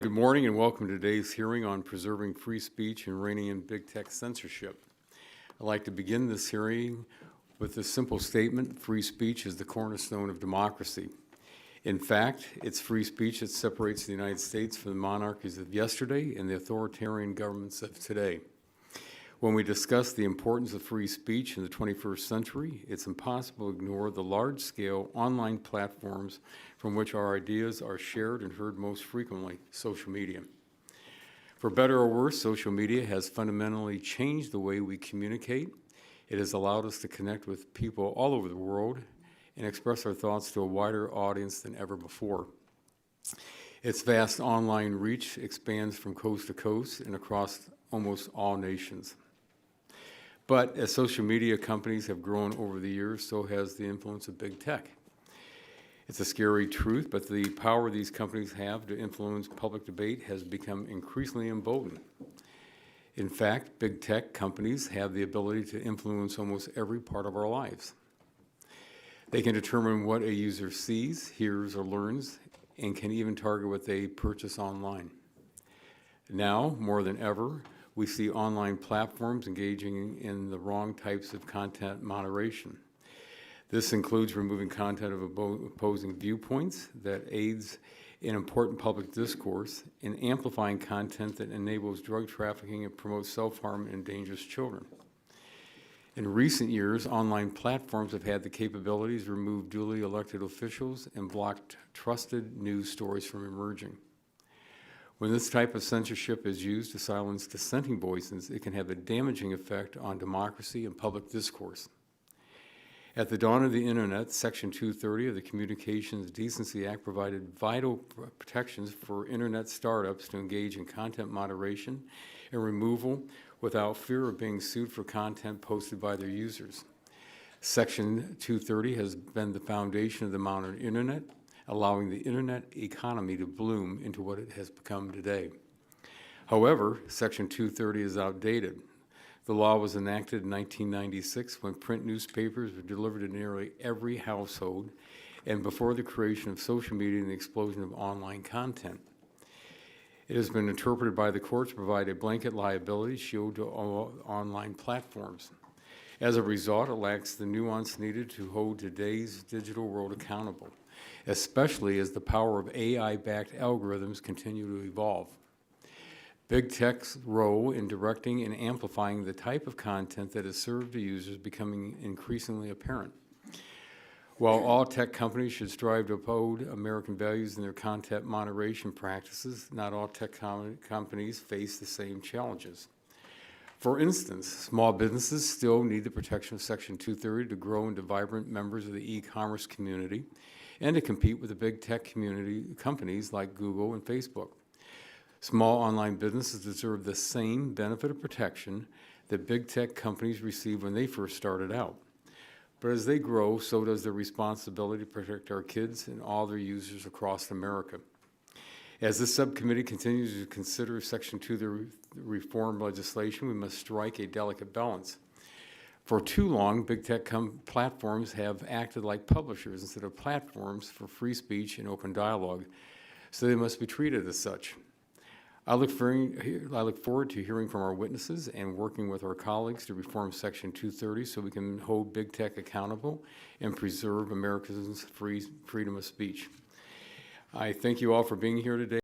Good morning and welcome to today's hearing on preserving free speech and reining in big tech censorship. I'd like to begin this hearing with a simple statement: free speech is the cornerstone of democracy. In fact, it's free speech that separates the United States from the monarchies of yesterday and the authoritarian governments of today. When we discuss the importance of free speech in the 21st century, it's impossible to ignore the large-scale online platforms from which our ideas are shared and heard most frequently, social media. For better or worse, social media has fundamentally changed the way we communicate. It has allowed us to connect with people all over the world and express our thoughts to a wider audience than ever before. Its vast online reach expands from coast to coast and across almost all nations. But as social media companies have grown over the years, so has the influence of big tech. It's a scary truth, but the power these companies have to influence public debate has become increasingly emboldened. In fact, big tech companies have the ability to influence almost every part of our lives. They can determine what a user sees, hears, or learns, and can even target what they purchase online. Now, more than ever, we see online platforms engaging in the wrong types of content moderation. This includes removing content of opposing viewpoints that aids in important public discourse and amplifying content that enables drug trafficking and promotes self-harm and endangers children. In recent years, online platforms have had the capabilities to remove duly elected officials and block trusted news stories from emerging. When this type of censorship is used to silence dissenting voices, it can have a damaging effect on democracy and public discourse. At the dawn of the Internet, Section 230 of the Communications Decency Act provided vital protections for Internet startups to engage in content moderation and removal without fear of being sued for content posted by their users. Section 230 has been the foundation of the modern Internet, allowing the Internet economy to bloom into what it has become today. However, Section 230 is outdated. The law was enacted in 1996 when print newspapers were delivered to nearly every household and before the creation of social media and the explosion of online content. It has been interpreted by the courts to provide a blanket liability shield to all online platforms. As a result, it lacks the nuance needed to hold today's digital world accountable, especially as the power of AI-backed algorithms continue to evolve. Big tech's role in directing and amplifying the type of content that is served to users is becoming increasingly apparent. While all tech companies should strive to uphold American values in their content moderation practices, not all tech companies face the same challenges. For instance, small businesses still need the protection of Section 230 to grow into vibrant members of the e-commerce community and to compete with the big tech community companies like Google and Facebook. Small online businesses deserve the same benefit of protection that big tech companies received when they first started out. But as they grow, so does their responsibility to protect our kids and all their users across America. As this subcommittee continues to consider Section 2 reform legislation, we must strike a delicate balance. For too long, big tech platforms have acted like publishers instead of platforms for free speech and open dialogue, so they must be treated as such. I look forward to hearing from our witnesses and working with our colleagues to reform Section 230 so we can hold big tech accountable and preserve Americans' freedom of speech. I thank you all for being here today.